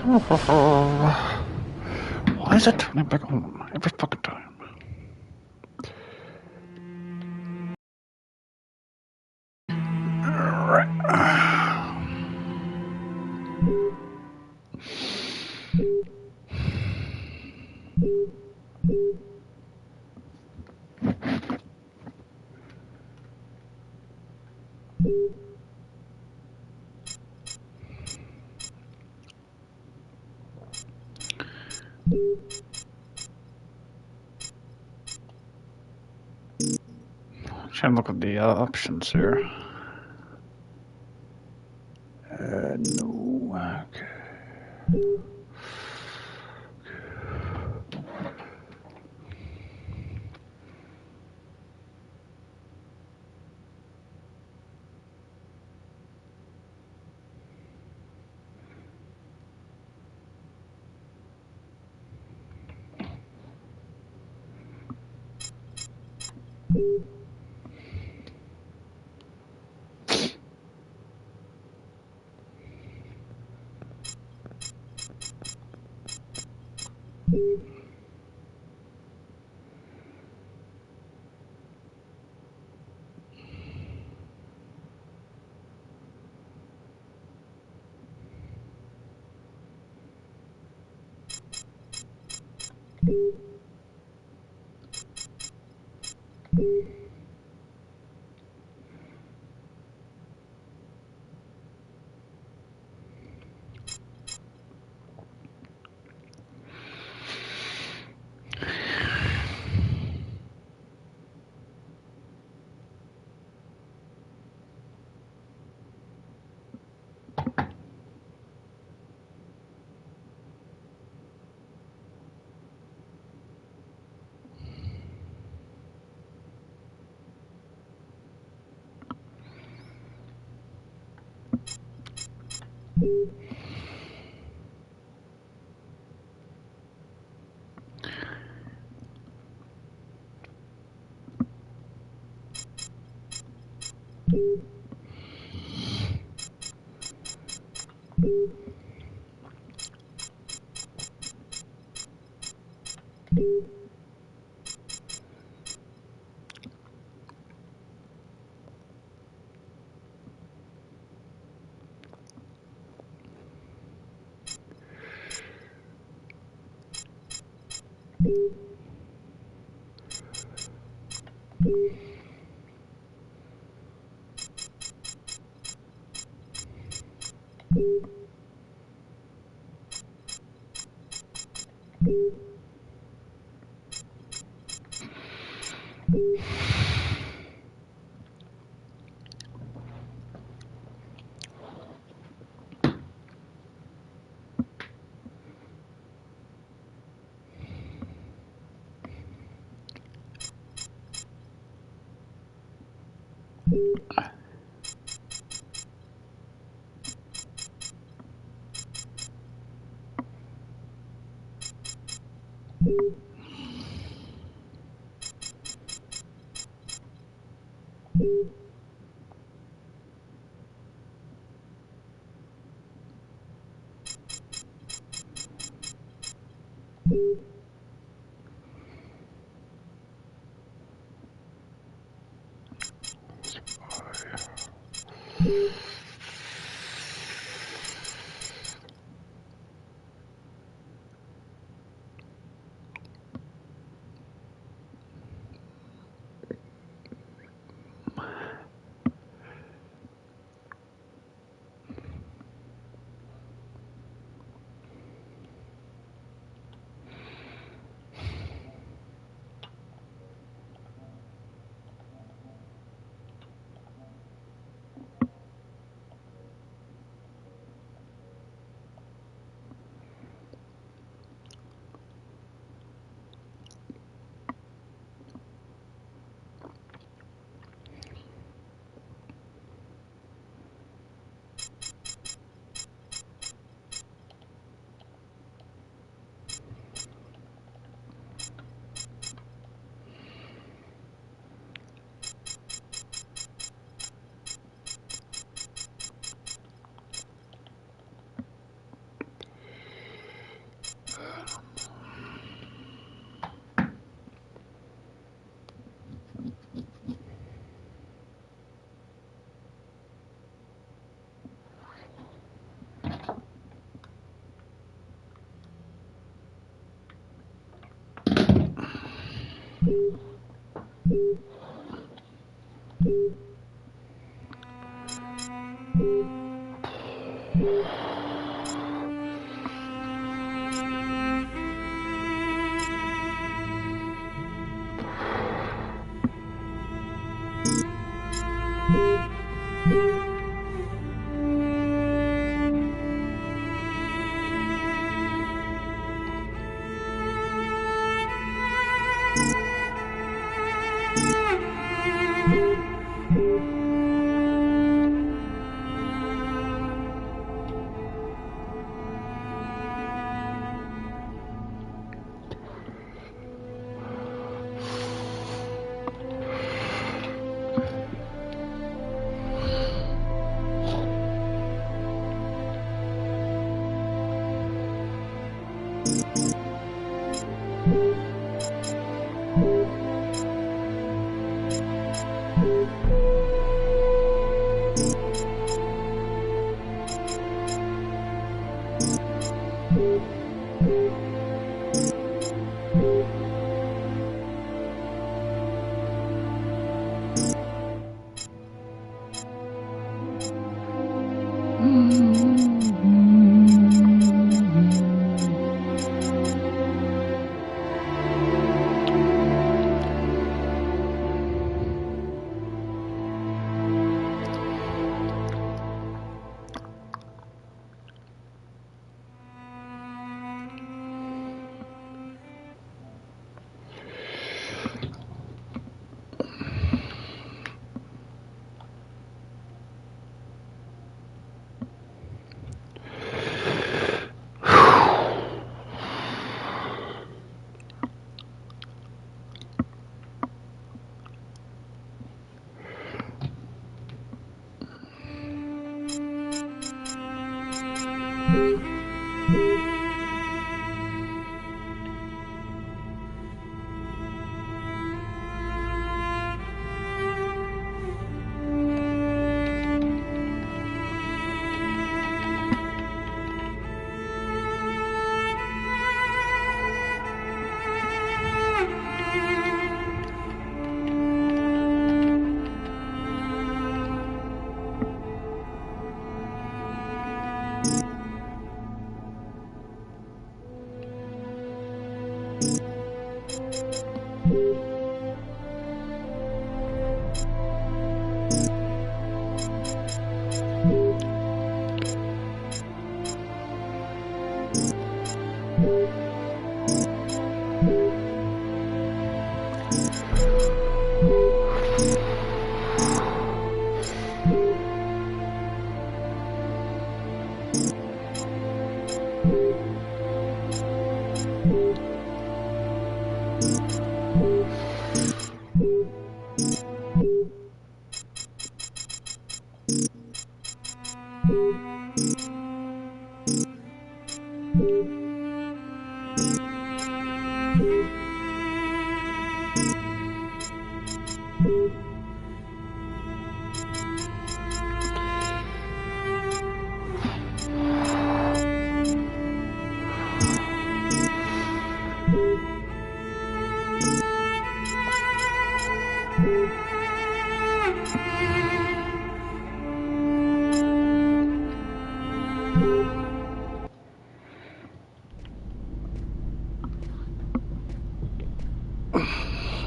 Why is it turning back on every fucking time? Trying to look at the options here. No. Okay.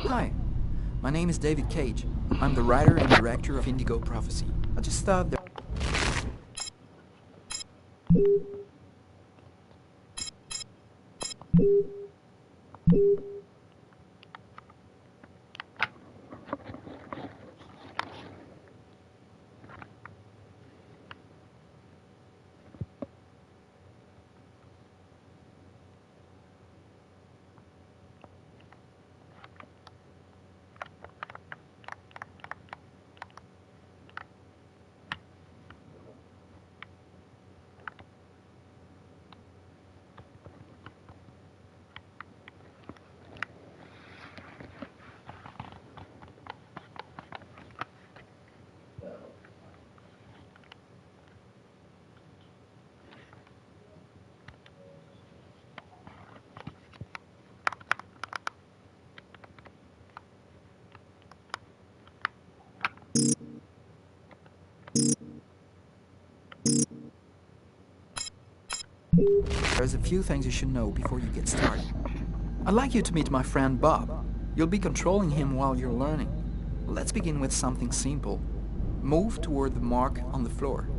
Hi, my name is David Cage. I'm the writer and director of Indigo Prophecy. I just thought that... There's a few things you should know before you get started. I'd like you to meet my friend Bob. You'll be controlling him while you're learning. Let's begin with something simple. Move toward the mark on the floor.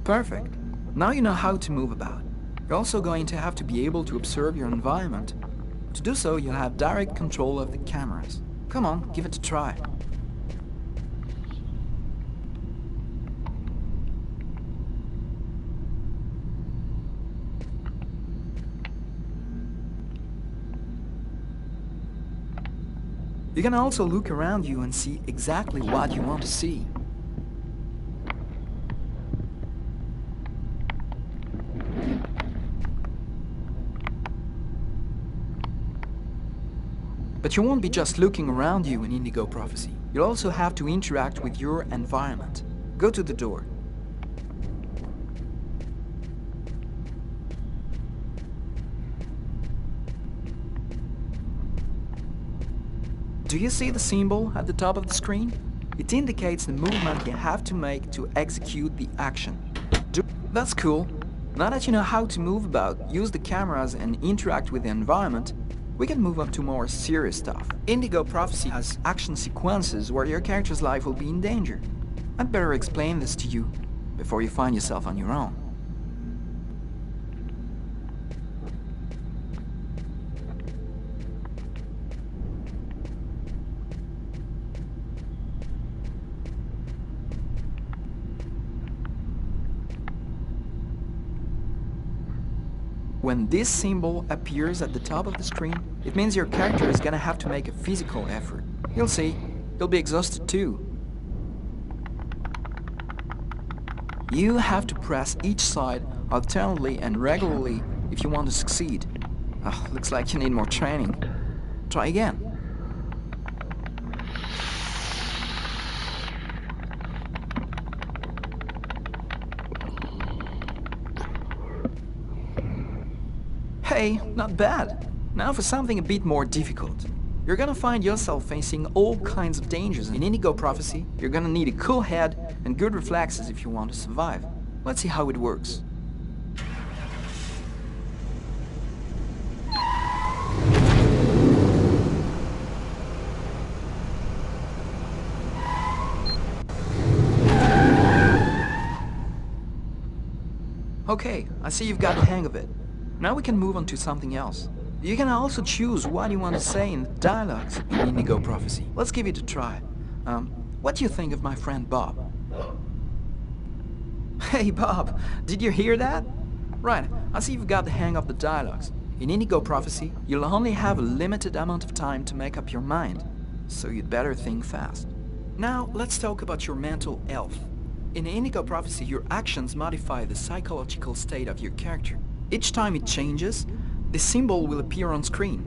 Perfect. Now you know how to move about. You're also going to have to be able to observe your environment. To do so, you'll have direct control of the cameras. Come on, give it a try. You can also look around you and see exactly what you want to see. But you won't be just looking around you in Indigo Prophecy. You'll also have to interact with your environment. Go to the door. Do you see the symbol at the top of the screen? It indicates the movement you have to make to execute the action. That's cool. Now that you know how to move about, use the cameras and interact with the environment, we can move on to more serious stuff. Indigo Prophecy has action sequences where your character's life will be in danger. I'd better explain this to you before you find yourself on your own. When this symbol appears at the top of the screen, it means your character is gonna have to make a physical effort. You'll see, you'll be exhausted too. You have to press each side alternately and regularly if you want to succeed. Looks like you need more training. Try again. Hey, not bad. Now for something a bit more difficult. You're gonna find yourself facing all kinds of dangers. In Indigo Prophecy, you're gonna need a cool head and good reflexes if you want to survive. Let's see how it works. Okay, I see you've got the hang of it. Now we can move on to something else. You can also choose what you want to say in the dialogues in Indigo Prophecy. Let's give it a try. What do you think of my friend Bob? Hey Bob, did you hear that? Right, I see you've got the hang of the dialogues. In Indigo Prophecy, you'll only have a limited amount of time to make up your mind, so you'd better think fast. Now, let's talk about your mental health. In Indigo Prophecy, your actions modify the psychological state of your character. Each time it changes, the symbol will appear on screen.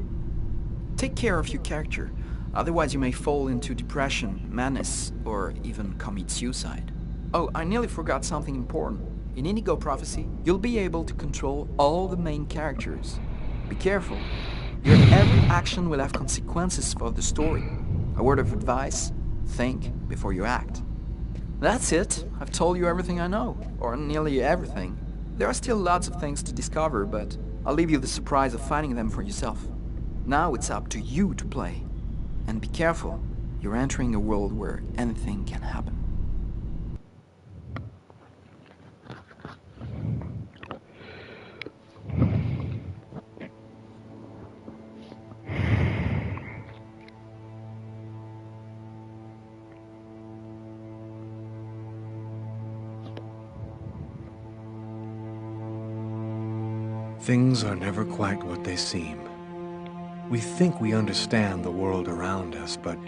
Take care of your character, otherwise you may fall into depression, madness, or even commit suicide. Oh, I nearly forgot something important. In Indigo Prophecy, you'll be able to control all the main characters. Be careful. Your every action will have consequences for the story. A word of advice, think before you act. That's it. I've told you everything I know, or nearly everything. There are still lots of things to discover, but I'll leave you the surprise of finding them for yourself. Now it's up to you to play. And be careful, you're entering a world where anything can happen. Things are never quite what they seem. We think we understand the world around us, but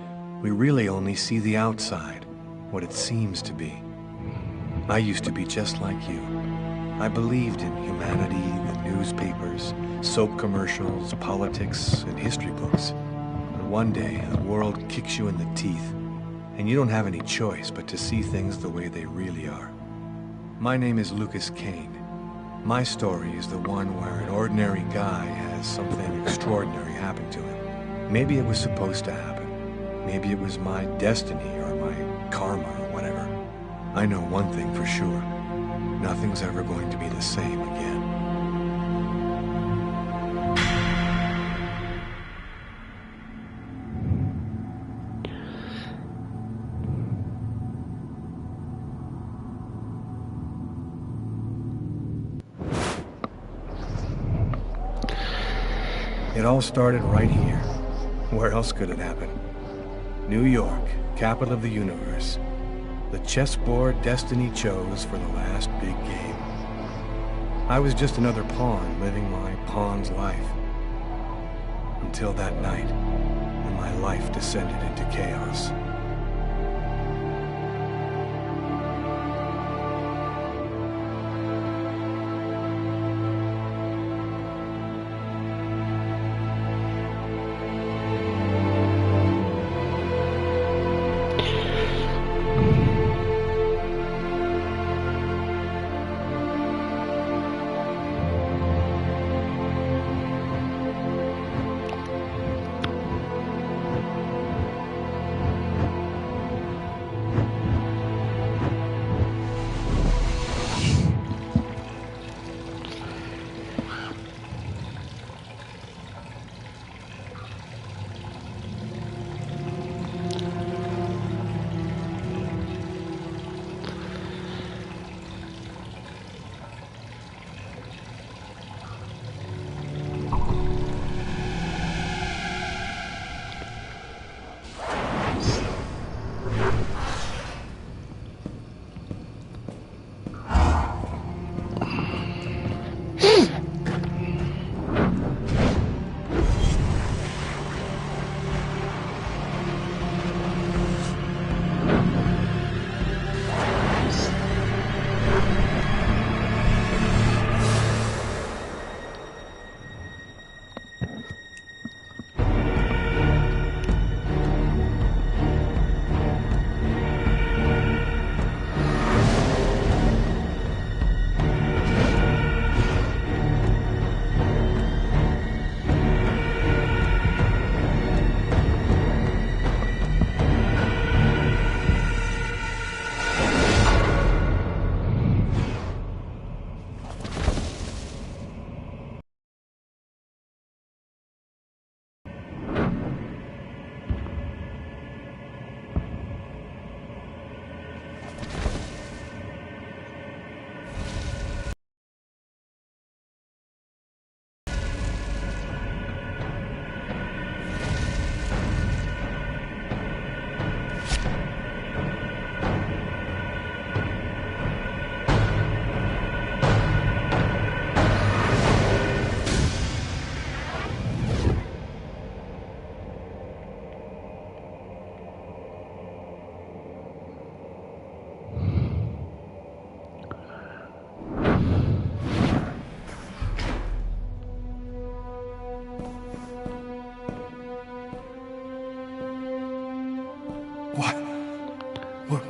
we really only see the outside, what it seems to be. I used to be just like you. I believed in humanity, the newspapers, soap commercials, politics, and history books. And one day, the world kicks you in the teeth, and you don't have any choice but to see things the way they really are. My name is Lucas Kane. My story is the one where an ordinary guy has something extraordinary happen to him. Maybe it was supposed to happen. Maybe it was my destiny or my karma or whatever. I know one thing for sure. Nothing's ever going to be the same again. It all started right here. Where else could it happen? New York, capital of the universe. The chessboard destiny chose for the last big game. I was just another pawn living my pawn's life. Until that night, when my life descended into chaos.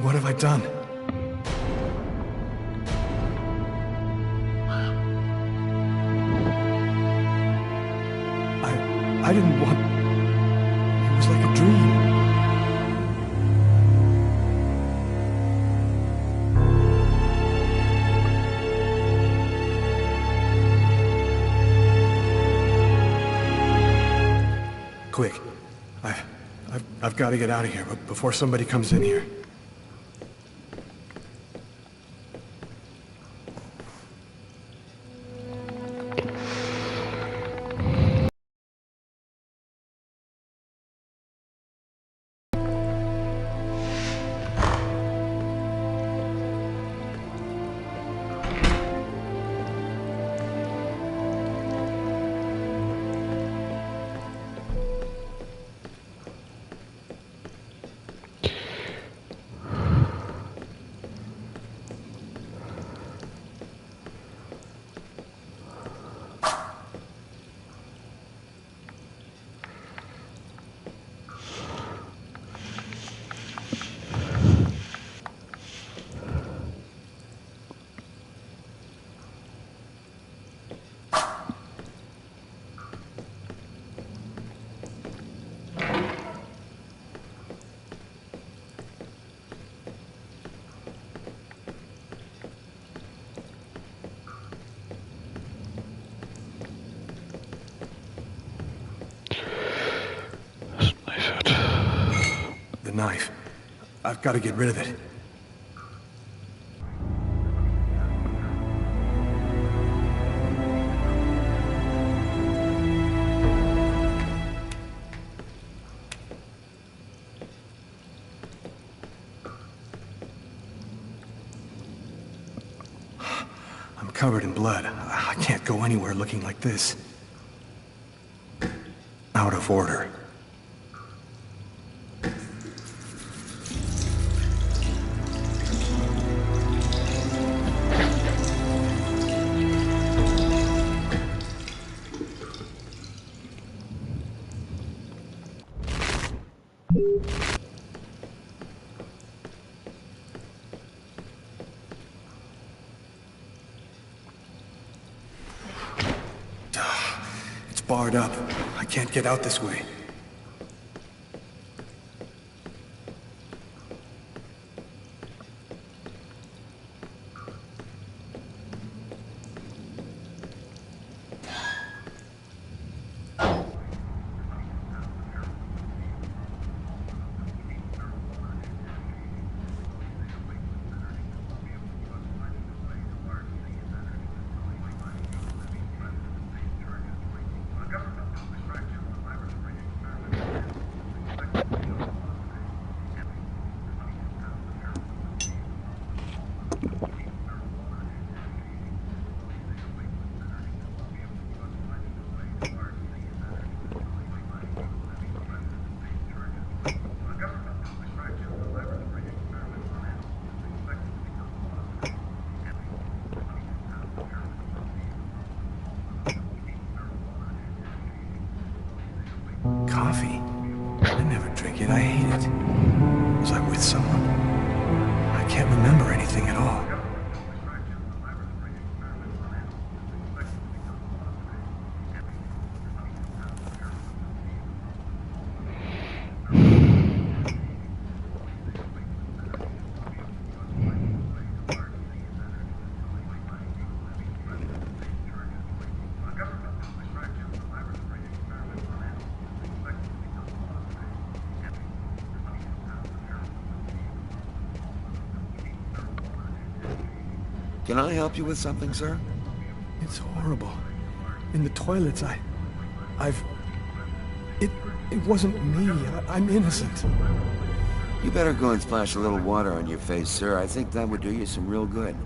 What have I done? I didn't want... It was like a dream. Quick. I've got to get out of here before somebody comes in here. knife. I've got to get rid of it. I'm covered in blood. I can't go anywhere looking like this. Out of order. It's barred up. I can't get out this way. Coffee? I never drink it. I hate it. Was I with someone? I can't remember anything at all. Can I help you with something, sir? It's horrible. In the toilets, It wasn't me. I'm innocent. You better go and splash a little water on your face, sir. I think that would do you some real good.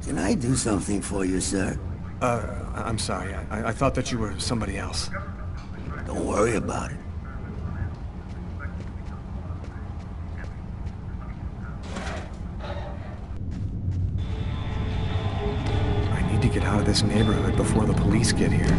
Can I do something for you, sir? I'm sorry. I thought that you were somebody else. Don't worry about it. I need to get out of this neighborhood before the police get here.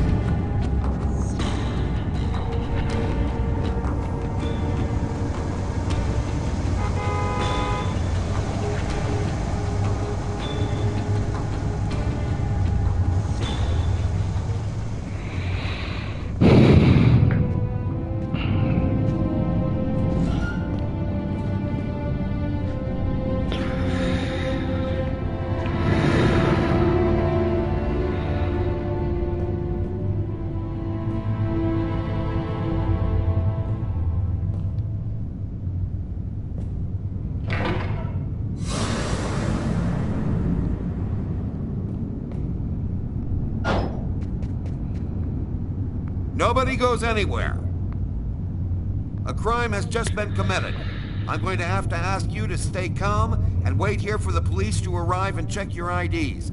Nobody goes anywhere. A crime has just been committed. I'm going to have to ask you to stay calm and wait here for the police to arrive and check your IDs.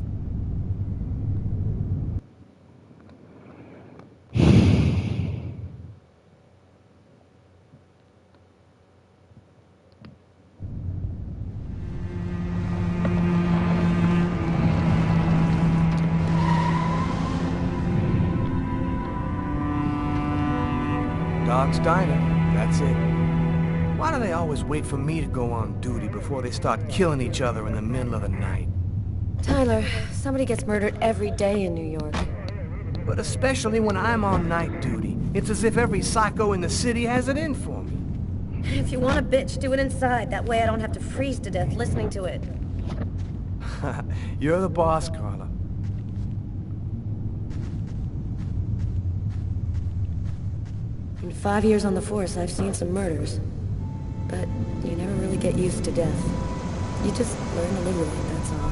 Dog's Diner, that's it. Why do they always wait for me to go on duty before they start killing each other in the middle of the night? Tyler, somebody gets murdered every day in New York. But especially when I'm on night duty. It's as if every psycho in the city has it in for me. If you want a bitch, do it inside. That way I don't have to freeze to death listening to it. You're the boss, Carla. In 5 years on the force, I've seen some murders. But you never really get used to death. You just learn to live with it, that's all.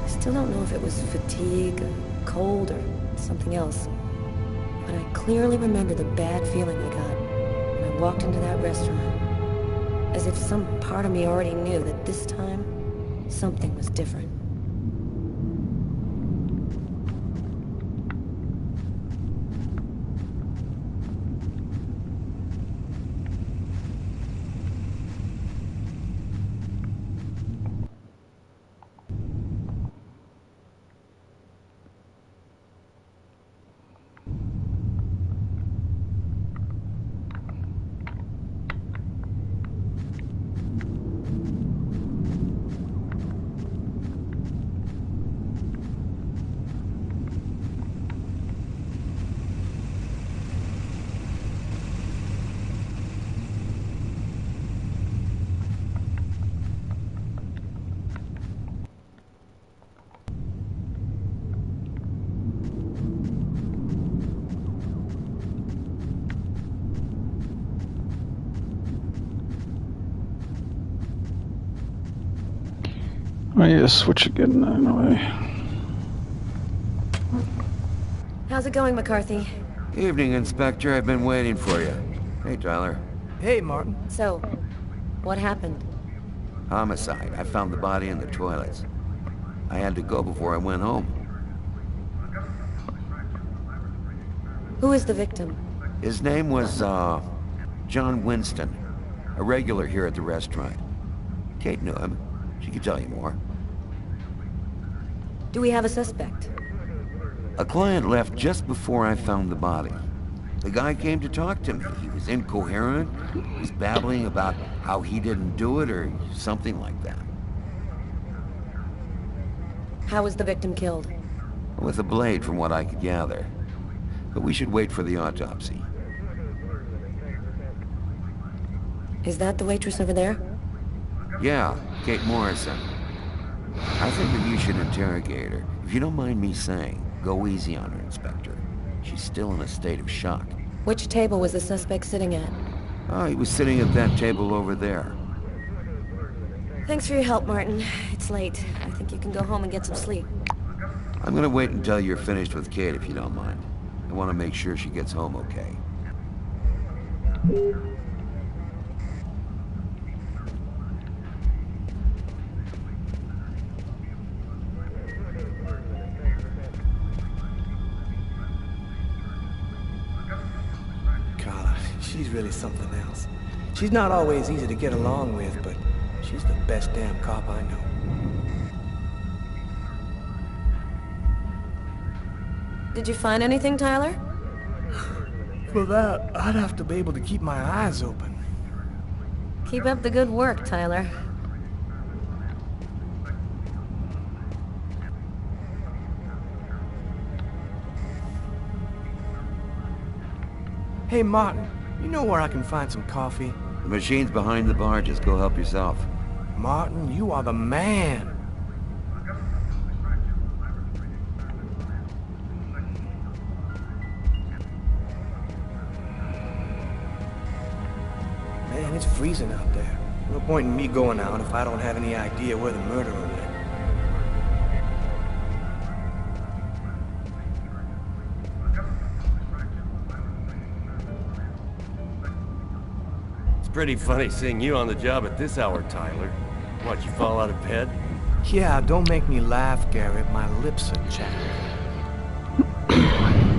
I still don't know if it was fatigue, or cold, or something else. But I clearly remember the bad feeling I got when I walked into that restaurant. As if some part of me already knew that this time, something was different. I need to switch again anyway. How's it going, McCarthy? Evening, Inspector. I've been waiting for you. Hey, Tyler. Hey, Martin. So, what happened? Homicide. I found the body in the toilets. I had to go before I went home. Who is the victim? His name was, John Winston. A regular here at the restaurant. Kate knew him. She could tell you more. Do we have a suspect? A client left just before I found the body. The guy came to talk to me. He was incoherent. He was babbling about how he didn't do it or something like that. How was the victim killed? With a blade, from what I could gather. But we should wait for the autopsy. Is that the waitress over there? Yeah, Kate Morrison. I think that you should interrogate her. If you don't mind me saying, go easy on her, Inspector. She's still in a state of shock. Which table was the suspect sitting at? Oh, he was sitting at that table over there. Thanks for your help, Martin. It's late. I think you can go home and get some sleep. I'm gonna wait until you're finished with Kate, if you don't mind. I want to make sure she gets home okay. She's really something else. She's not always easy to get along with, but she's the best damn cop I know. Did you find anything, Tyler? For that, I'd have to be able to keep my eyes open. Keep up the good work, Tyler. Hey, Martin, you know where I can find some coffee? The machine's behind the bar. Just go help yourself. Martin, you are the man. Man, it's freezing out there. No point in me going out if I don't have any idea where the murderer went. Pretty funny seeing you on the job at this hour, Tyler. What, you fall out of bed? Yeah, don't make me laugh, Garrett. My lips are chapped.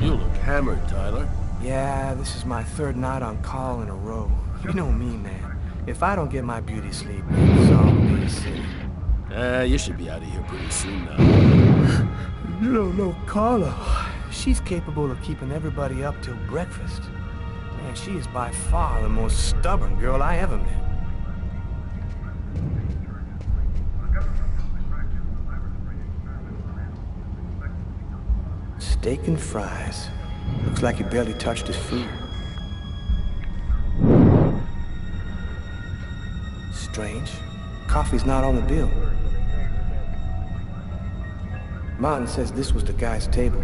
You look hammered, Tyler. Yeah, this is my third night on call in a row. You know me, man. If I don't get my beauty sleep, it's all me city. You should be out of here pretty soon now. You don't know Carla. She's capable of keeping everybody up till breakfast. Man, she is by far the most stubborn girl I ever met. Steak and fries. Looks like he barely touched his food. Strange. Coffee's not on the bill. Martin says this was the guy's table.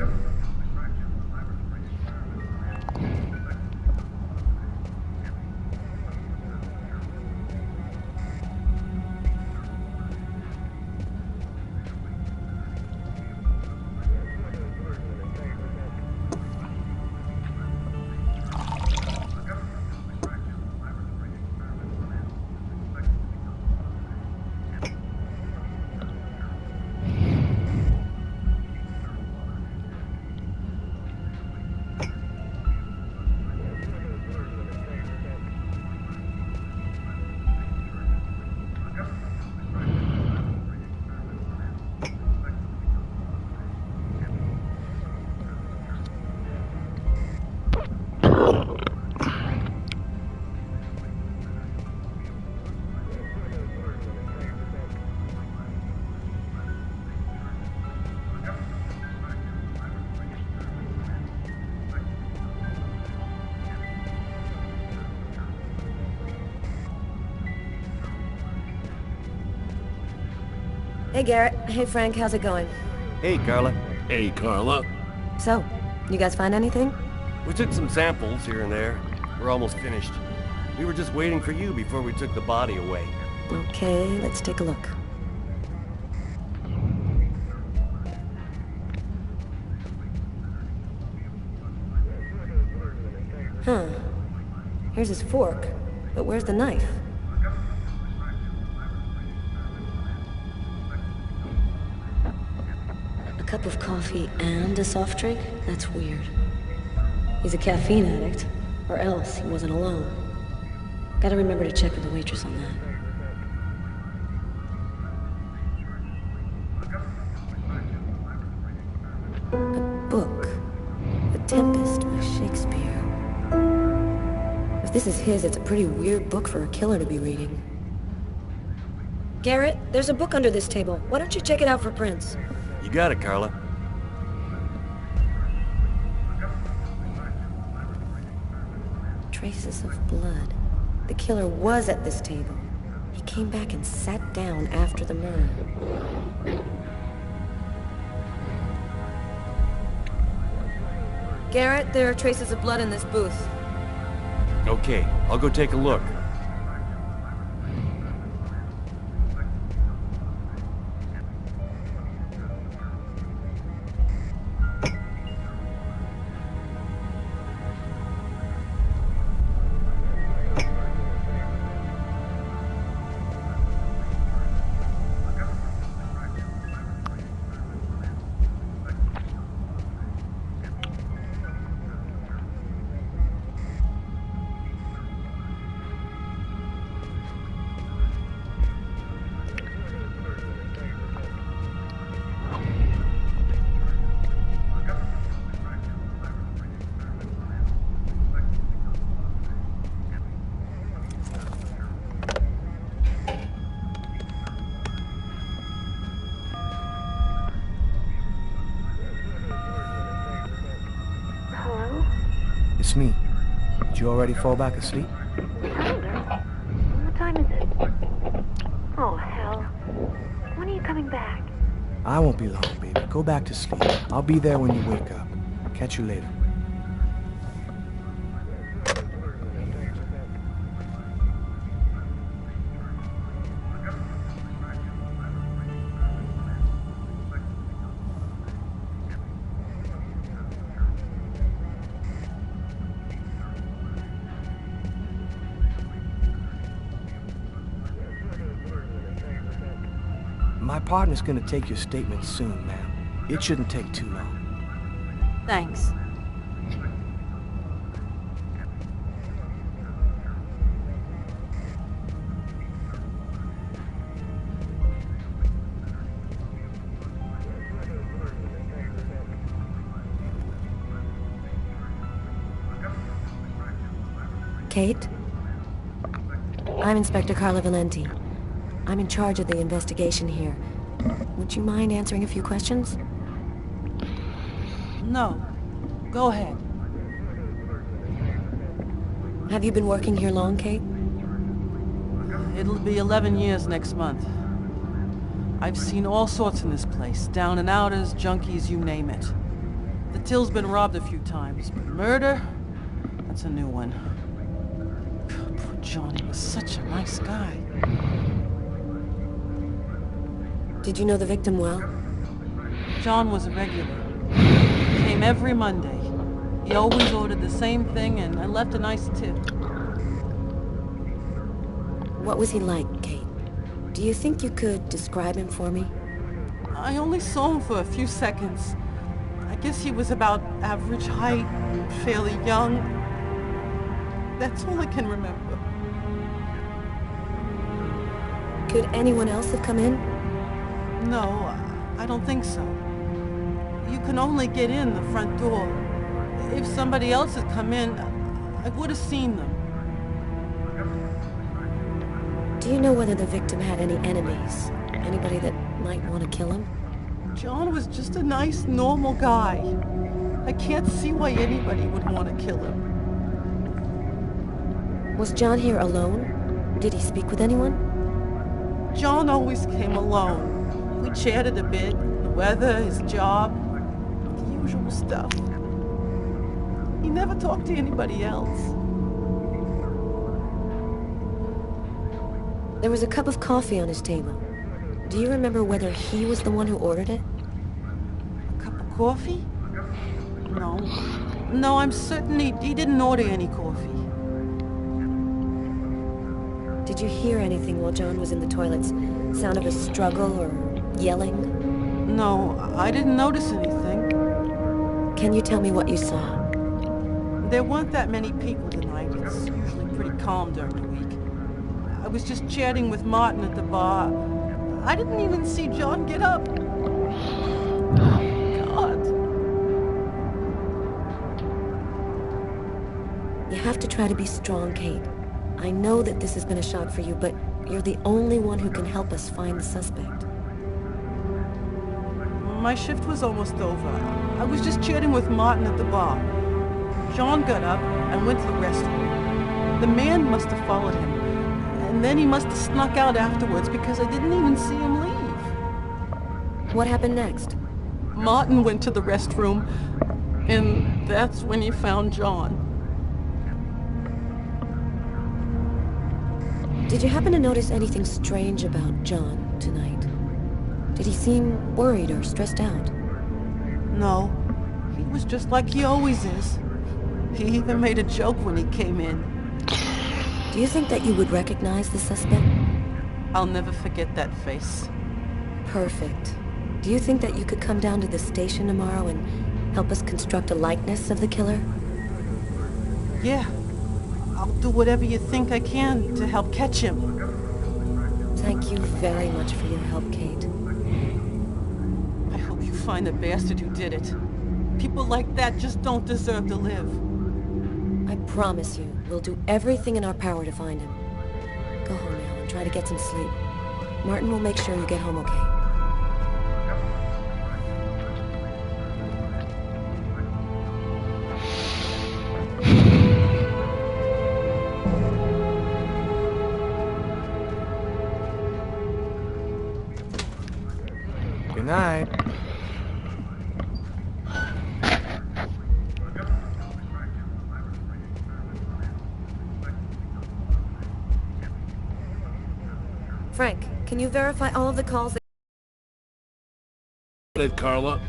Hey, Garrett. Hey, Frank. How's it going? Hey, Carla. Hey, Carla. So, you guys find anything? We took some samples here and there. We're almost finished. We were just waiting for you before we took the body away. Okay, let's take a look. Huh. Here's his fork. But where's the knife? A cup of coffee and a soft drink? That's weird. He's a caffeine addict, or else he wasn't alone. Gotta remember to check with the waitress on that. A book. The Tempest by Shakespeare. If this is his, it's a pretty weird book for a killer to be reading. Garrett, there's a book under this table. Why don't you check it out for prints? You got it, Carla. Traces of blood. The killer was at this table. He came back and sat down after the murder. Garrett, there are traces of blood in this booth. Okay, I'll go take a look. It's me. Did you already fall back asleep? Tyler? What time is it? Oh, hell. When are you coming back? I won't be long, baby. Go back to sleep. I'll be there when you wake up. Catch you later. My partner's gonna take your statement soon, ma'am. It shouldn't take too long. Thanks. Kate? I'm Inspector Carla Valenti. I'm in charge of the investigation here. Would you mind answering a few questions? No. Go ahead. Have you been working here long, Kate? It'll be 11 years next month. I've seen all sorts in this place. Down and outers, junkies, you name it. The till's been robbed a few times, but murder? That's a new one. Poor Johnny was such a nice guy. Did you know the victim well? John was a regular. Came every Monday. He always ordered the same thing, and I left a nice tip. What was he like, Kate? Do you think you could describe him for me? I only saw him for a few seconds. I guess he was about average height, fairly young. That's all I can remember. Could anyone else have come in? No, I don't think so. You can only get in the front door. If somebody else had come in, I would have seen them. Do you know whether the victim had any enemies? Anybody that might want to kill him? John was just a nice, normal guy. I can't see why anybody would want to kill him. Was John here alone? Did he speak with anyone? John always came alone. We chatted a bit. The weather, his job, the usual stuff. He never talked to anybody else. There was a cup of coffee on his table. Do you remember whether he was the one who ordered it? A cup of coffee? No. No, I'm certain he didn't order any coffee. Did you hear anything while John was in the toilets? Sound of a struggle or yelling? No, I didn't notice anything. Can you tell me what you saw? There weren't that many people tonight. It's usually pretty calm during the week. I was just chatting with Martin at the bar. I didn't even see John get up. God. You have to try to be strong, Kate. I know that this has been a shock for you, but you're the only one who can help us find the suspect. My shift was almost over. I was just chatting with Martin at the bar. John got up and went to the restroom. The man must have followed him, and then he must have snuck out afterwards because I didn't even see him leave. What happened next? Martin went to the restroom, and that's when he found John. Did you happen to notice anything strange about John tonight? Did he seem worried or stressed out? No. He was just like he always is. He even made a joke when he came in. Do you think that you would recognize the suspect? I'll never forget that face. Perfect. Do you think that you could come down to the station tomorrow and help us construct a likeness of the killer? Yeah. I'll do whatever you think I can to help catch him. Thank you very much for your help, Kate. I hope you find the bastard who did it. People like that just don't deserve to live. I promise you, we'll do everything in our power to find him. Go home now and try to get some sleep. Martin will make sure you get home okay. Good night. Frank, can you verify all of the calls that... Carla.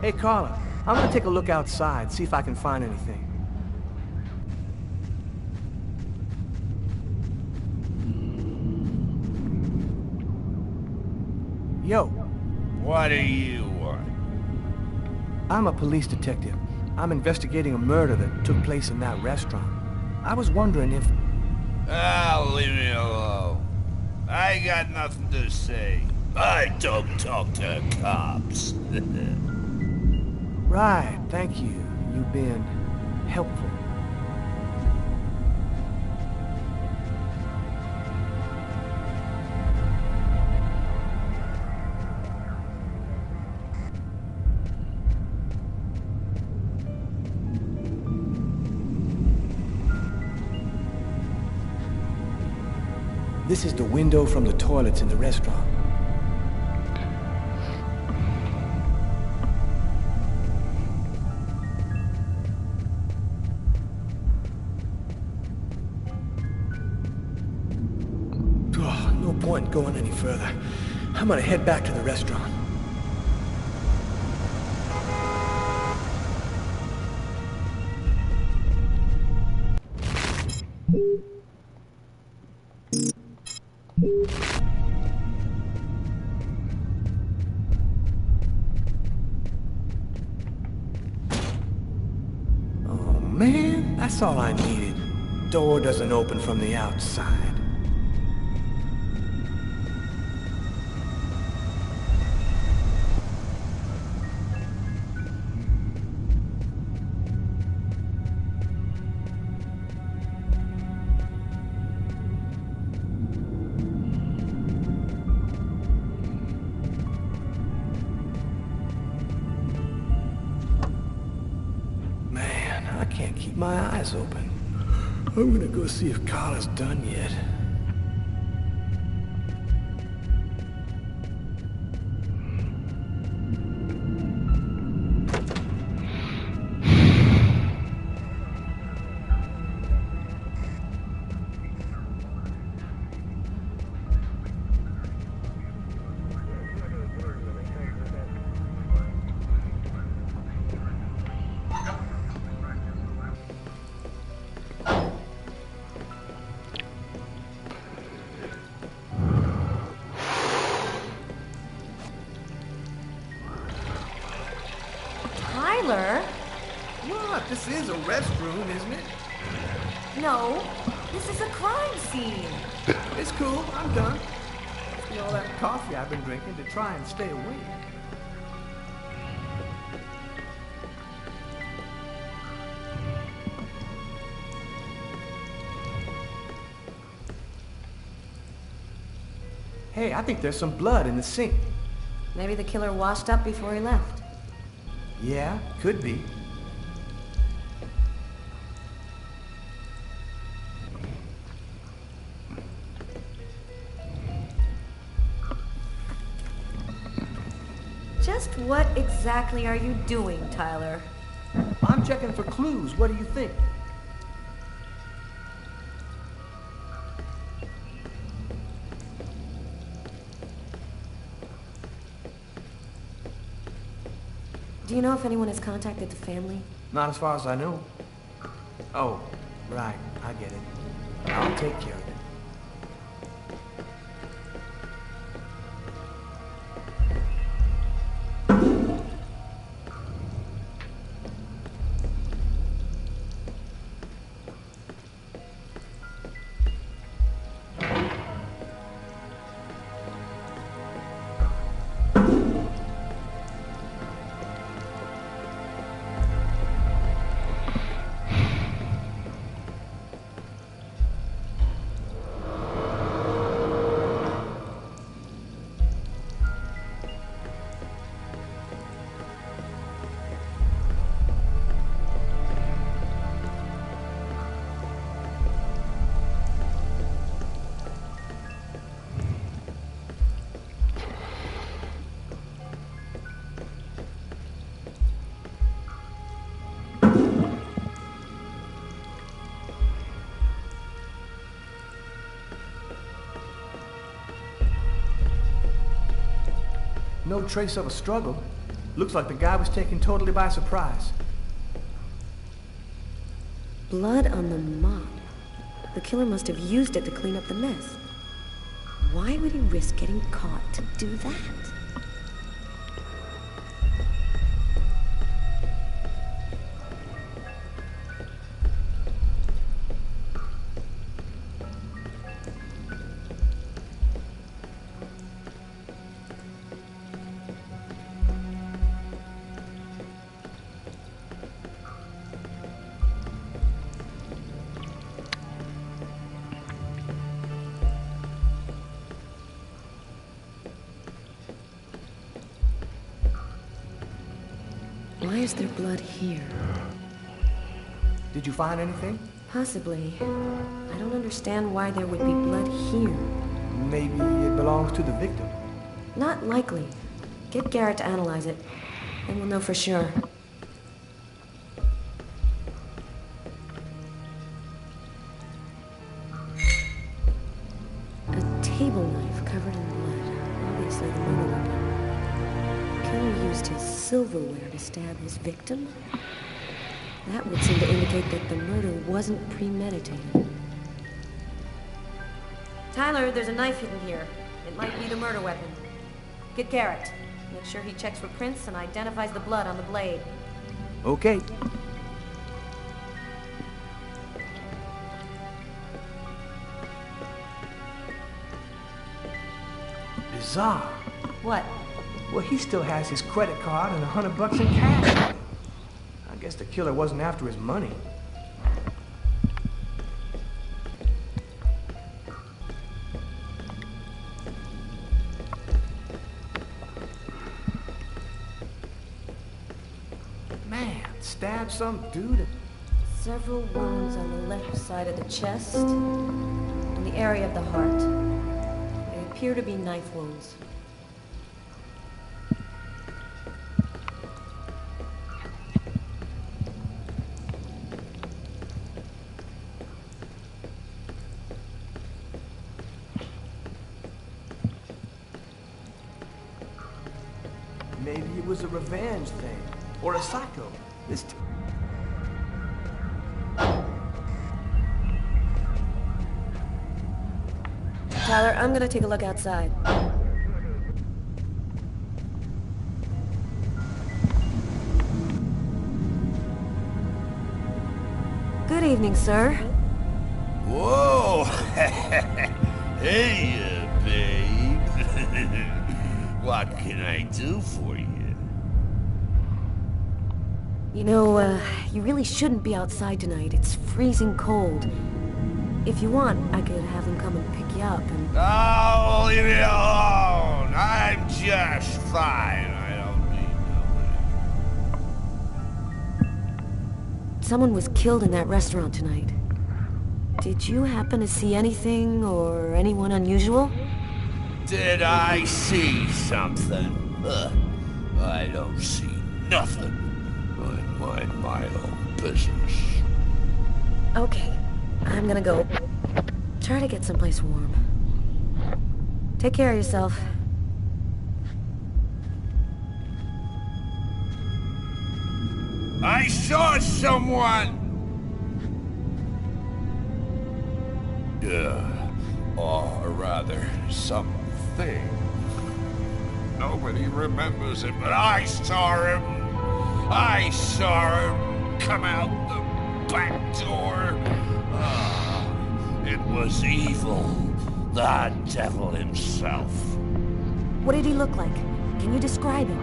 Hey, Carla, I'm gonna take a look outside, see if I can find anything. Yo. What do you want? I'm a police detective. I'm investigating a murder that took place in that restaurant. I was wondering if... Ah, leave me alone. I got nothing to say. I don't talk to cops. Right, thank you. You've been helpful. This is the window from the toilets in the restaurant. No point going any further. I'm gonna head back to the restaurant. Oh man, that's all I needed. Door doesn't open from the outside. my eyes open. I'm gonna go see if Carla's done yet. Tyler? What? This is a restroom, isn't it? No, this is a crime scene. It's cool. I'm done. See all that coffee I've been drinking to try and stay awake. Hey, I think there's some blood in the sink. Maybe the killer washed up before he left. Yeah, could be. Just what exactly are you doing, Tyler? I'm checking for clues. What do you think? Do you know if anyone has contacted the family? Not as far as I know. Oh, right. I get it. I'll take care of it. No trace of a struggle. Looks like the guy was taken totally by surprise. Blood on the mop. The killer must have used it to clean up the mess. Why would he risk getting caught to do that? Why is there blood here? Did you find anything? Possibly. I don't understand why there would be blood here. Maybe it belongs to the victim. Not likely. Get Garrett to analyze it, then we'll know for sure. A table knife covered in blood. Obviously the murder weapon. The killer used his silverware to stab his victim? That would seem to indicate that the murder wasn't premeditated. Tyler, there's a knife hidden here. It might be the murder weapon. Get Garrett. Make sure he checks for prints and identifies the blood on the blade. Okay. Bizarre. What? Well, he still has his credit card and $100 in cash on him. I guess the killer wasn't after his money. Man, stab some dude. several wounds on the left side of the chest and the area of the heart. They appear to be knife wounds. Maybe it was a revenge thing, or a psycho. This Tyler, I'm gonna take a look outside. Good evening, sir. Whoa! Hey, babe. What can I do for you? You know, you really shouldn't be outside tonight. It's freezing cold. If you want, I could have them come and pick you up and... Oh, leave me alone! I'm just fine. I don't need nobody. Someone was killed in that restaurant tonight. Did you happen to see anything or anyone unusual? Did I see something? I don't see nothing. I mind my own business. Okay, I'm gonna go. Try to get someplace warm. Take care of yourself. I saw someone! Or rather, something. Nobody remembers it, but I saw him. I saw him come out the back door. It was evil. The devil himself. What did he look like? Can you describe him?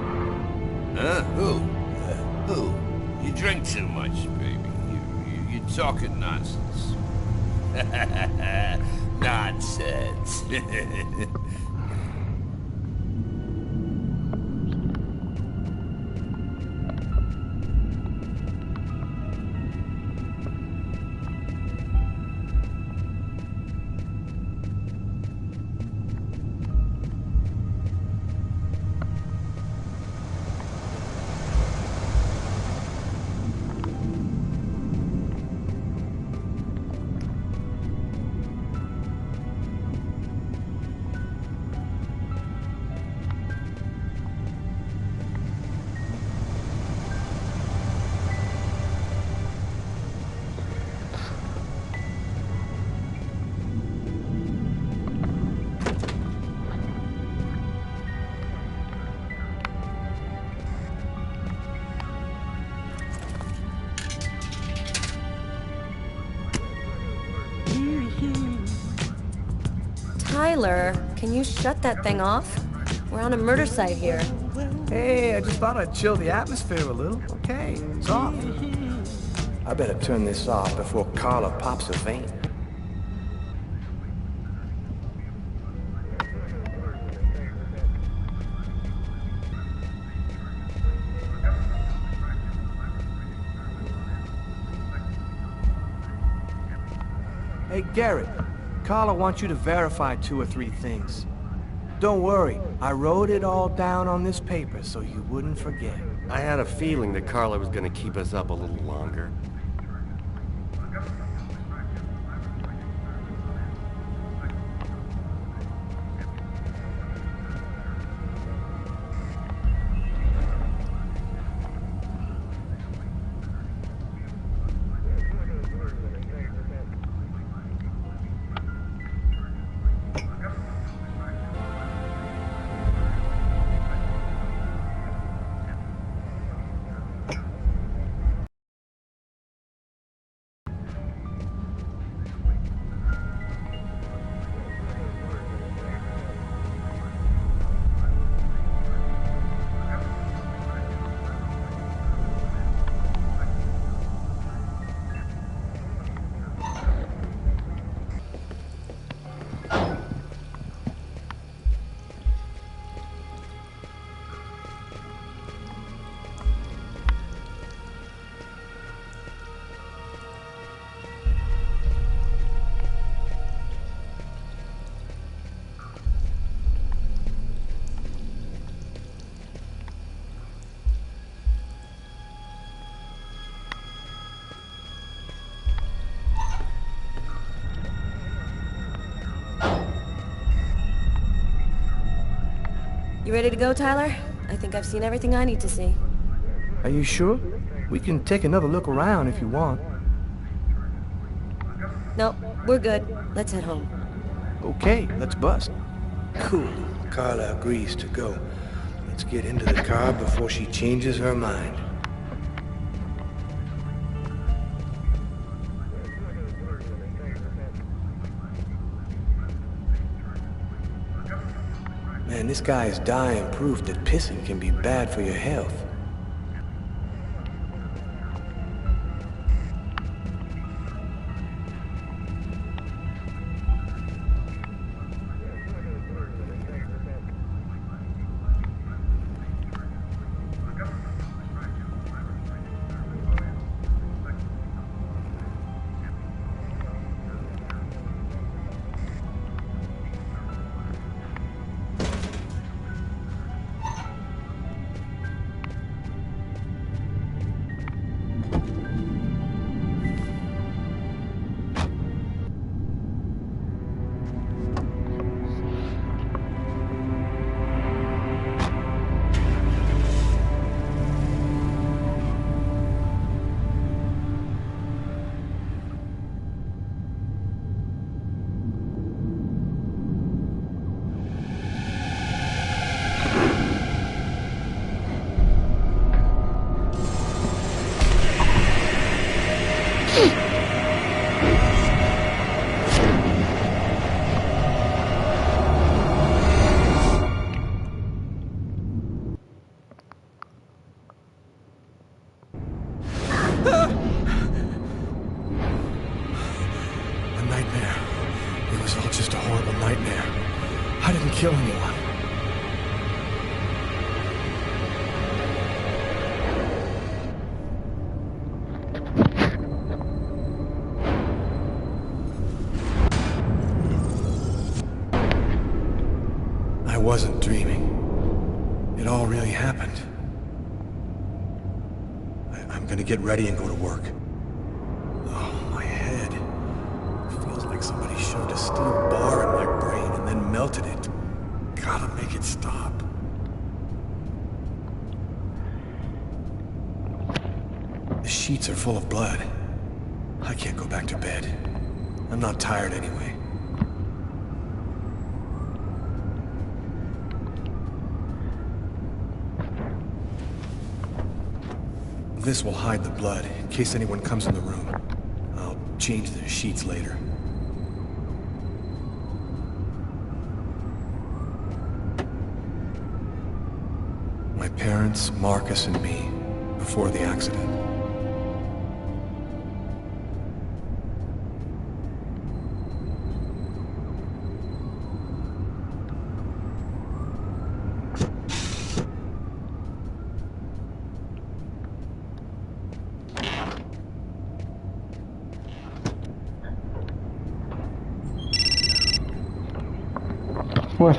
Who? Who? You drink too much, baby. You're talking nonsense. Nonsense. Tyler, can you shut that thing off? We're on a murder site here. Hey, I just thought I'd chill the atmosphere a little. Okay, it's off. I better turn this off before Carla pops a vein. Hey, Garrett. Carla wants you to verify 2 or 3 things. Don't worry, I wrote it all down on this paper so you wouldn't forget. I had a feeling that Carla was gonna keep us up a little longer. You ready to go, Tyler? I think I've seen everything I need to see. Are you sure? We can take another look around if you want. No, we're good. Let's head home. Okay, let's bust. Cool. Carla agrees to go. Let's get into the car before she changes her mind. Man, this guy is dying proof that pissing can be bad for your health. Kill anyone. I wasn't dreaming. It all really happened. I'm gonna get ready and go to work. Oh, my head. Feels like somebody shoved a steel bar in my brain and then melted it. Gotta make it stop. The sheets are full of blood. I can't go back to bed. I'm not tired anyway. This will hide the blood in case anyone comes in the room. I'll change the sheets later. My parents, Marcus, and me, before the accident. What?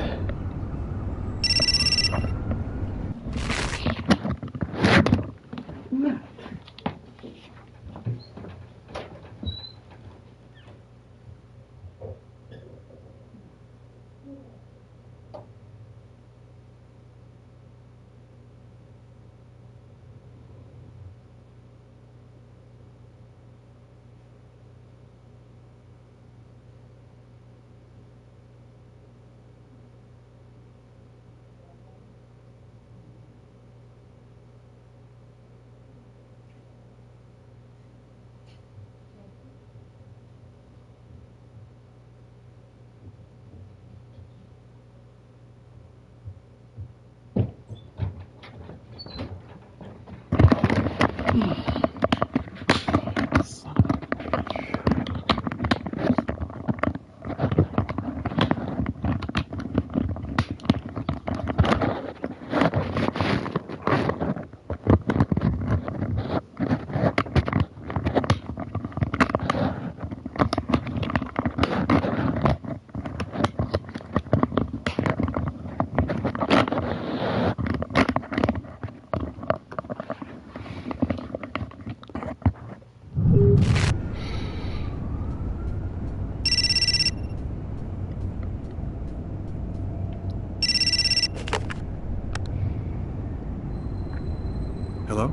Hello?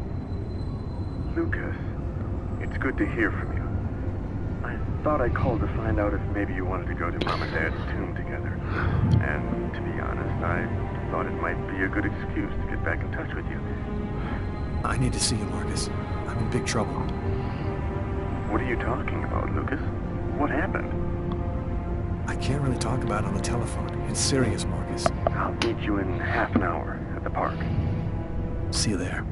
Lucas, it's good to hear from you. I thought I called to find out if maybe you wanted to go to Mom and Dad's tomb together. And to be honest, I thought it might be a good excuse to get back in touch with you. I need to see you, Marcus. I'm in big trouble. What are you talking about, Lucas? What happened? I can't really talk about it on the telephone. It's serious, Marcus. I'll meet you in half an hour at the park. See you there.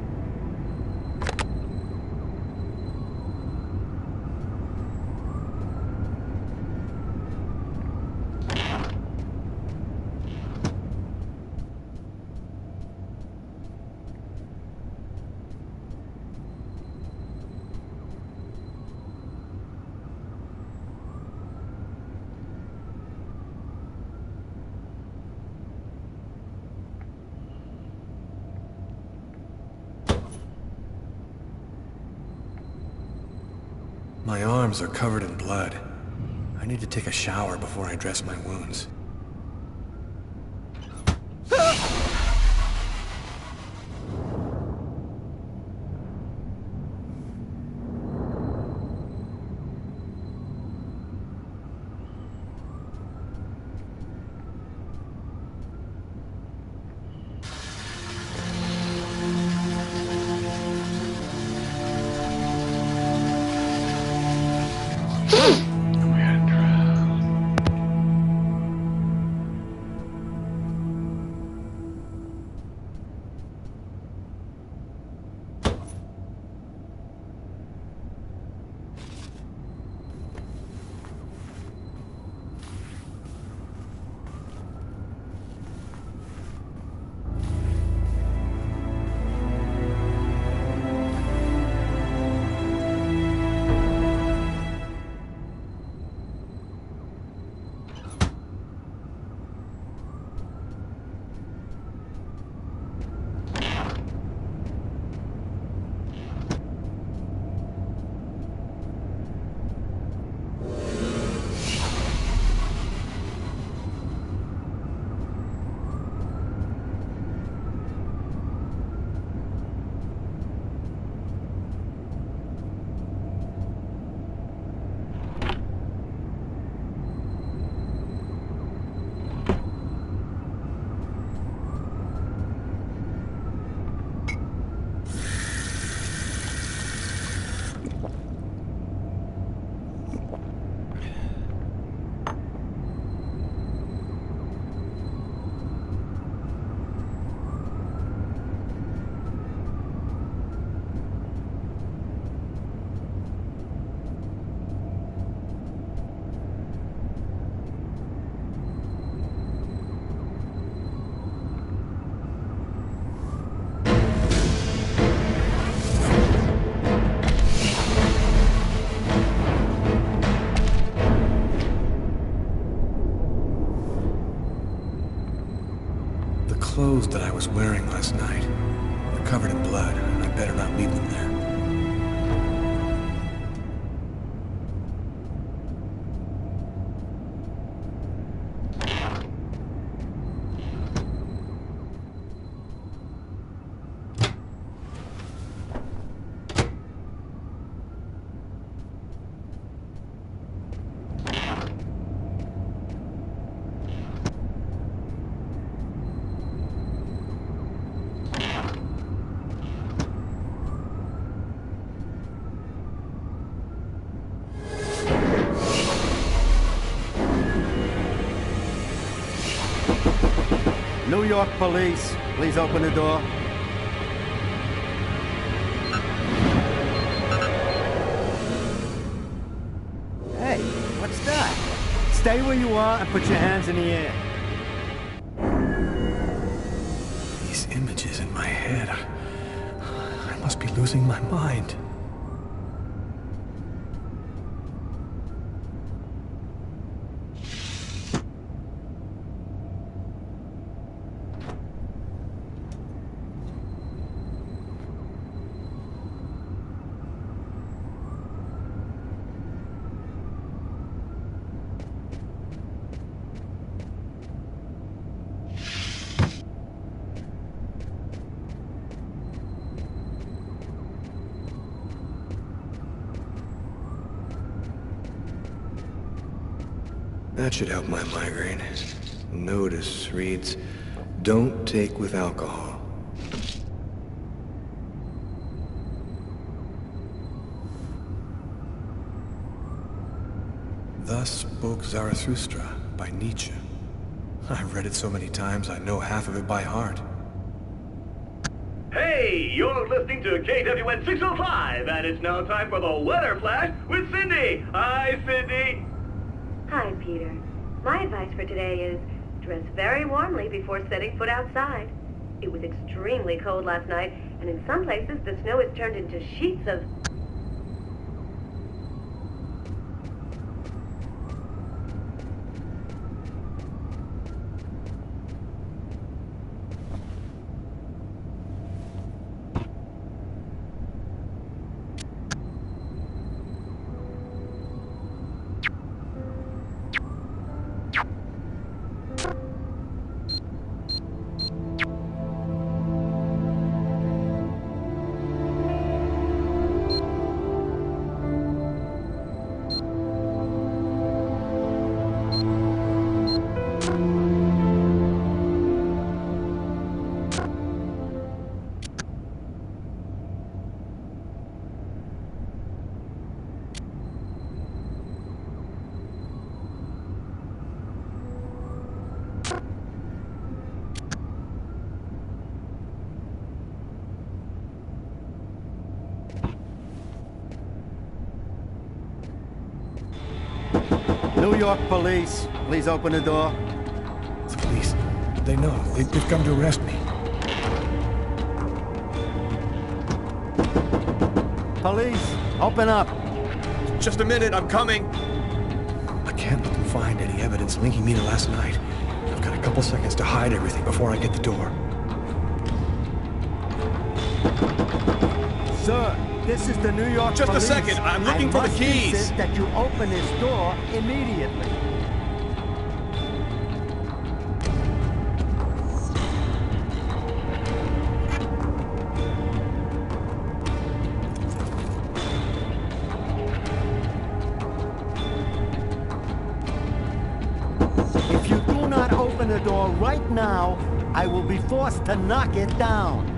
My arms are covered in blood. I need to take a shower before I dress my wounds. Clothes that I was wearing last night. They're covered in blood, and I better not leave them there. New York police, please open the door. Hey, what's that? Stay where you are and put your hands in the air. These images in my head. I must be losing my mind. That should help my migraine. Notice reads, "Don't take with alcohol." Thus spoke Zarathustra by Nietzsche. I've read it so many times I know half of it by heart. Hey, you're listening to KWN 605, and it's now time for the Weather Flash with Cindy. Hi, Cindy. Hi, Peter. My advice for today is dress very warmly before setting foot outside. It was extremely cold last night, and in some places the snow has turned into sheets of... New York police, please open the door. The police. They know. They've come to arrest me. Police, open up. Just a minute, I'm coming. I can't let them find any evidence linking me to last night. I've got a couple seconds to hide everything before I get the door. Sir, this is the New York Just police. a second, I'm looking for the keys. I must insist that you open this door immediately. If you do not open the door right now, I will be forced to knock it down.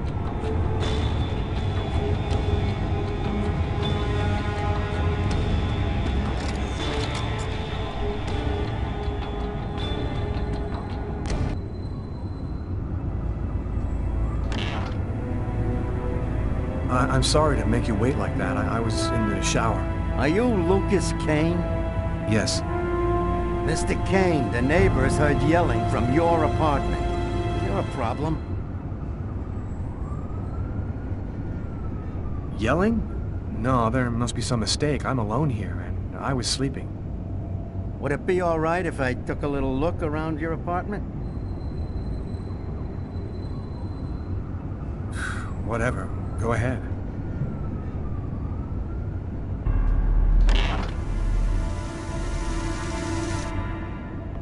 I'm sorry to make you wait like that. I was in the shower. Are you Lucas Kane? Yes. Mr. Kane, the neighbors heard yelling from your apartment. Is there a problem? Yelling? No, there must be some mistake. I'm alone here, and I was sleeping. Would it be all right if I took a little look around your apartment? Whatever. Go ahead.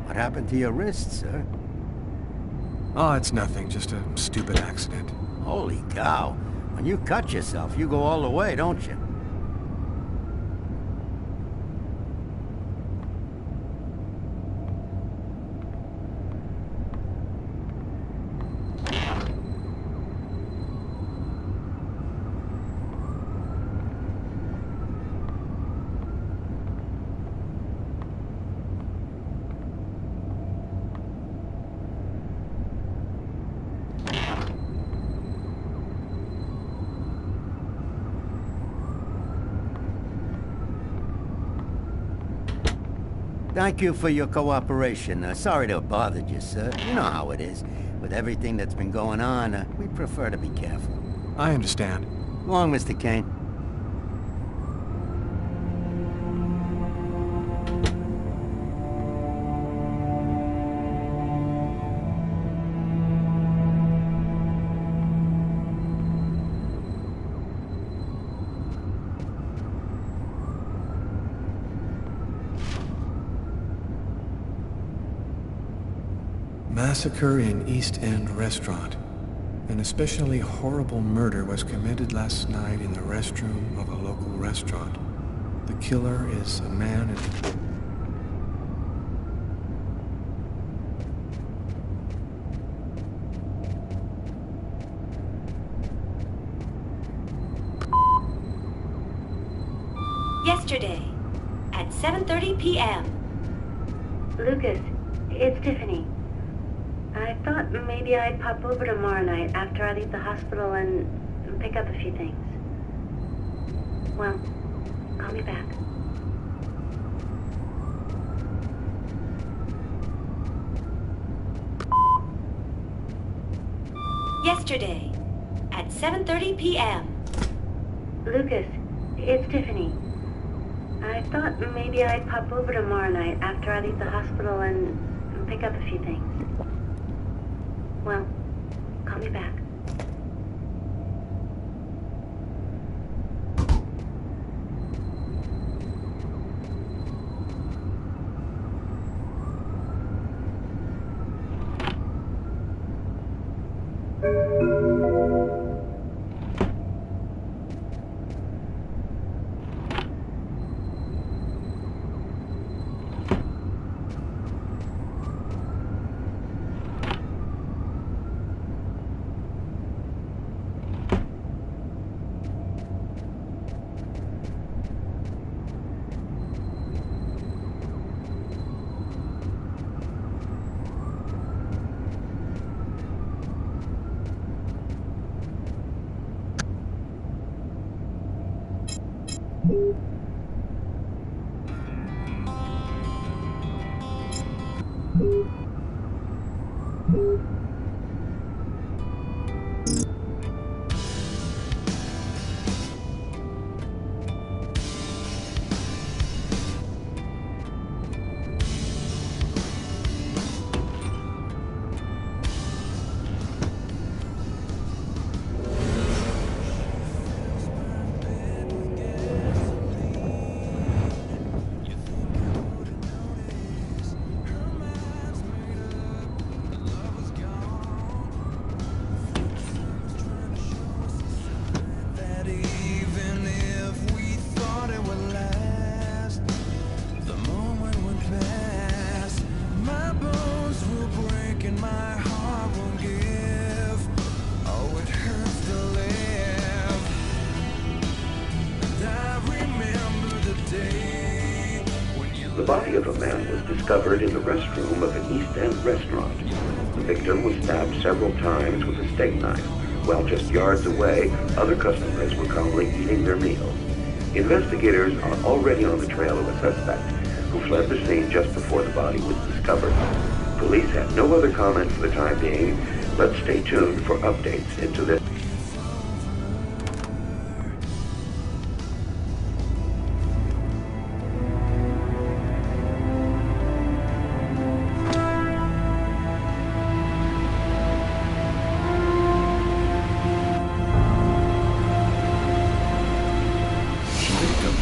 What happened to your wrist, sir? Oh, it's nothing. Just a stupid accident. Holy cow. When you cut yourself, you go all the way, don't you? Thank you for your cooperation. Sorry to have bothered you, sir. You know how it is. With everything that's been going on, we prefer to be careful. I understand. Go on, Mr. Kane. Massacre in East End restaurant. An especially horrible murder was committed last night in the restroom of a local restaurant. The killer is a man Yesterday, at 7:30 p.m. Lucas, it's Tiffany. I thought maybe I'd pop over tomorrow night after I leave the hospital and pick up a few things. Well, call me back. Yesterday, at 7:30 p.m. Lucas, it's Tiffany. I thought maybe I'd pop over tomorrow night after I leave the hospital and pick up a few things. Well, call me back. The body of a man was discovered in the restroom of an East End restaurant. The victim was stabbed several times with a steak knife, while just yards away, other customers were calmly eating their meals. Investigators are already on the trail of a suspect who fled the scene just before the body was discovered. Police have no other comment for the time being. Let's stay tuned for updates into this.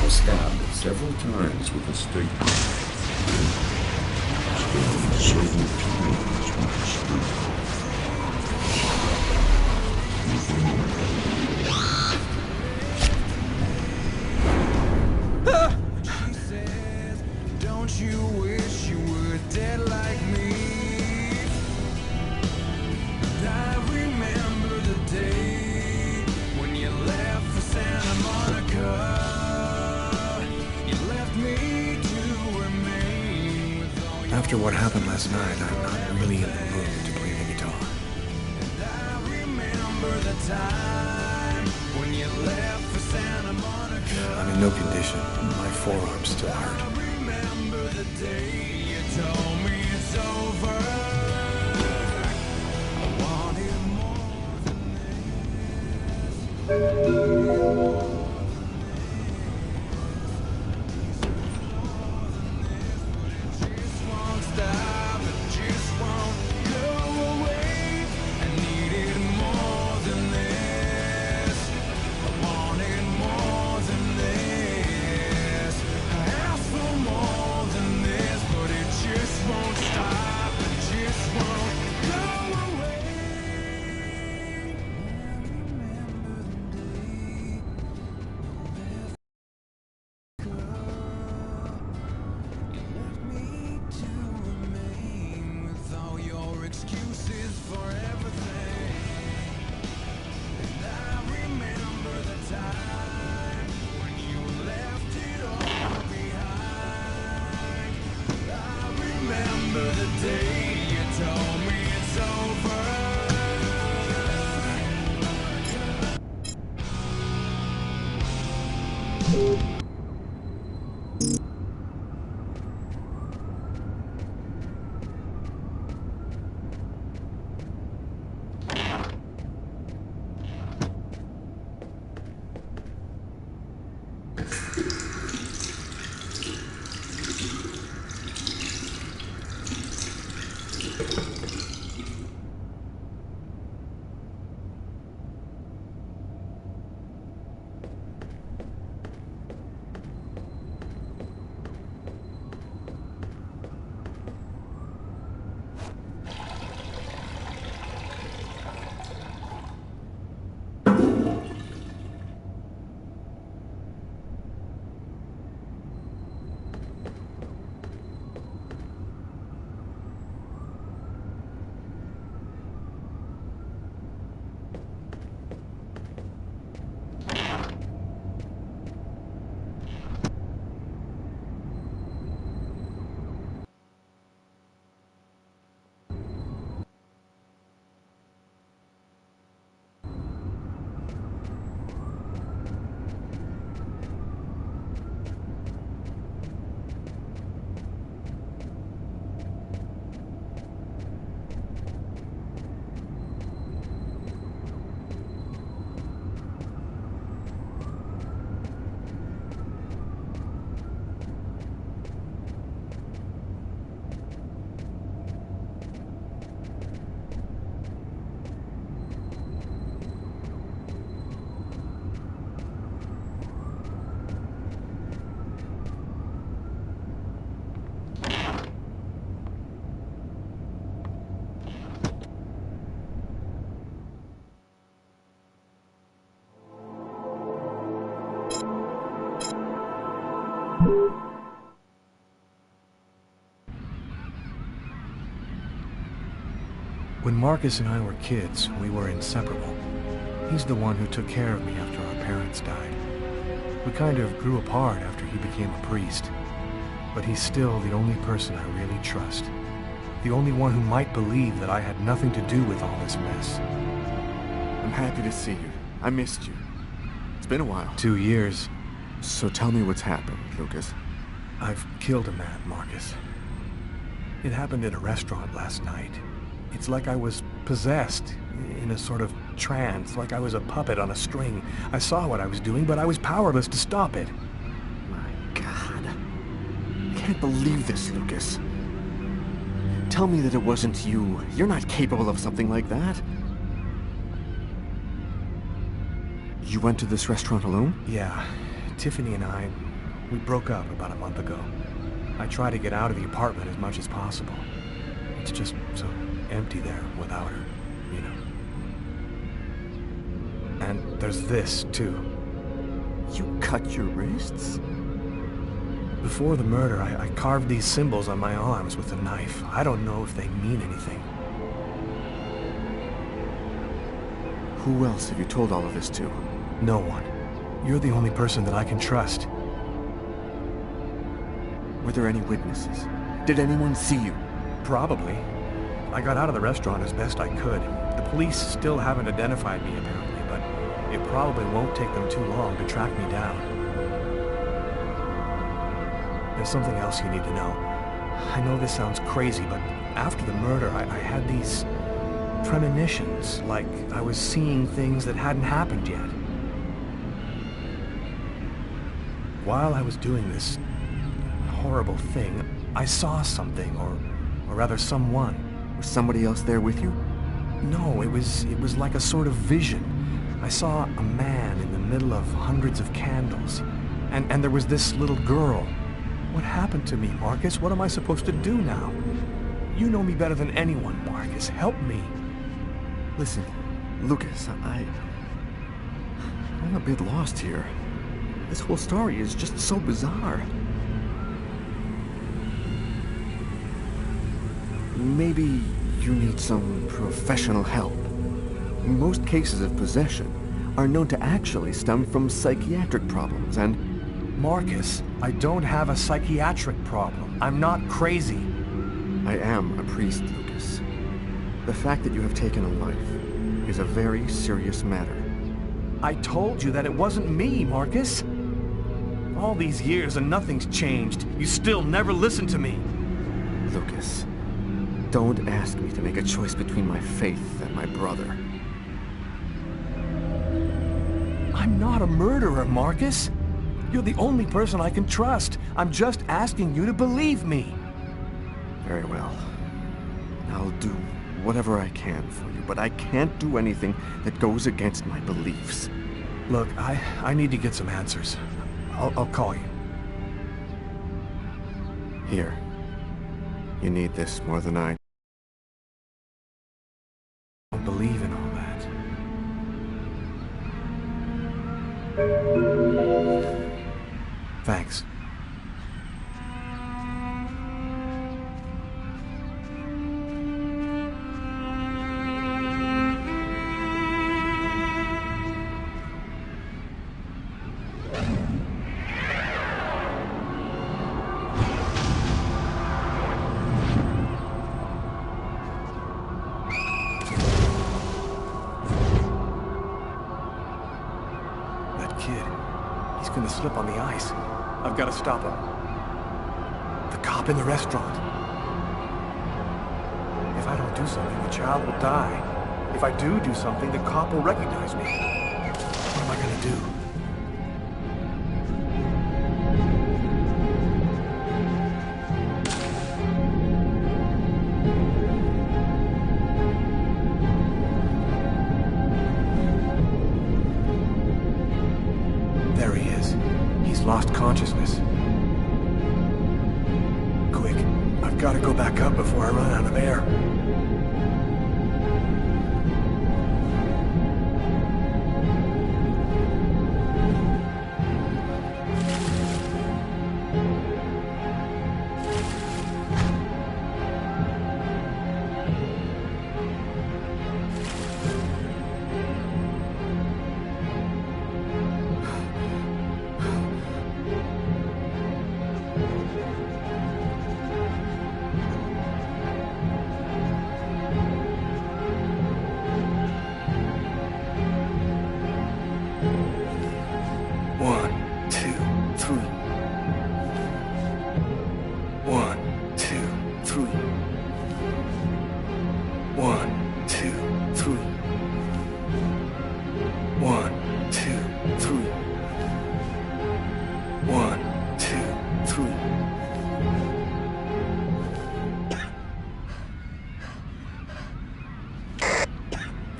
Stabbed several times with a steak knife. Several times with a steak She says, don't you wish you were dead like me? And I remember the day when you left for Santa Monica. After what happened last night, I'm not really in the mood to play the guitar. I'm in no condition. My forearms still hurt. When Marcus and I were kids, we were inseparable. He's the one who took care of me after our parents died. We kind of grew apart after he became a priest. But he's still the only person I really trust. The only one who might believe that I had nothing to do with all this mess. I'm happy to see you. I missed you. It's been a while. 2 years. So tell me what's happened, Lucas. I've killed a man, Marcus. It happened at a restaurant last night. It's like I was possessed, in a sort of trance, like I was a puppet on a string. I saw what I was doing, but I was powerless to stop it. My God. I can't believe this, Lucas. Tell me that it wasn't you. You're not capable of something like that. You went to this restaurant alone? Yeah. Tiffany and I, we broke up about a month ago. I try to get out of the apartment as much as possible. It's just so empty there without her, you know. And there's this, too. You cut your wrists? Before the murder, I carved these symbols on my arms with a knife. I don't know if they mean anything. Who else have you told all of this to? No one. You're the only person that I can trust. Were there any witnesses? Did anyone see you? Probably. I got out of the restaurant as best I could. The police still haven't identified me, apparently, but it probably won't take them too long to track me down. There's something else you need to know. I know this sounds crazy, but after the murder, I had these premonitions, like I was seeing things that hadn't happened yet. While I was doing this horrible thing, I saw something, or rather someone. Was somebody else there with you? No, it was like a sort of vision. I saw a man in the middle of hundreds of candles, and there was this little girl. What happened to me, Marcus? What am I supposed to do now? You know me better than anyone, Marcus. Help me. Listen, Lucas, I'm a bit lost here. This whole story is just so bizarre. Maybe you need some professional help. Most cases of possession are known to actually stem from psychiatric problems, and... Marcus, I don't have a psychiatric problem. I'm not crazy. I am a priest, Lucas. The fact that you have taken a life is a very serious matter. I told you that it wasn't me, Marcus. All these years and nothing's changed. You still never listen to me. Lucas, don't ask me to make a choice between my faith and my brother. I'm not a murderer, Marcus. You're the only person I can trust. I'm just asking you to believe me. Very well. I'll do whatever I can for you, but I can't do anything that goes against my beliefs. Look, I need to get some answers. I'll call you. Here. You need this more than I don't believe in all that. Thanks. He's gonna slip on the ice. I've got to stop him. The cop in the restaurant. If I don't do something, the child will die. If I do something, the cop will recognize me. What am I gonna do? There he is. He's lost consciousness. Quick, I've got to go back up before I run out of air.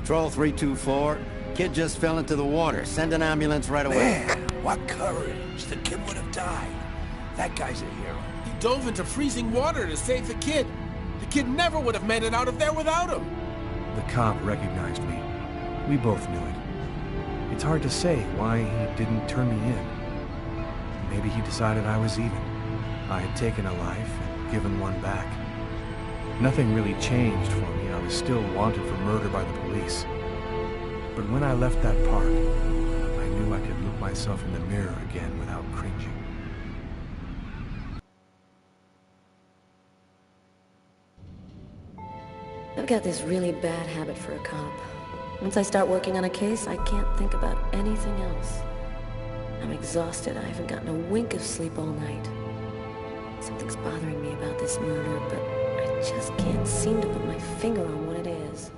Patrol 324. Kid just fell into the water. Send an ambulance right away. Man, what courage. The kid would have died. That guy's a hero. He dove into freezing water to save the kid. The kid never would have made it out of there without him. The cop recognized me. We both knew it. It's hard to say why he didn't turn me in. Maybe he decided I was even. I had taken a life and given one back. Nothing really changed for me. I was still wanted for murder by the police. But when I left that park, I knew I could look myself in the mirror again without cringing. I've got this really bad habit for a cop. Once I start working on a case, I can't think about anything else. I'm exhausted. I haven't gotten a wink of sleep all night. Something's bothering me about this murder, but I just can't seem to put my finger on what it is.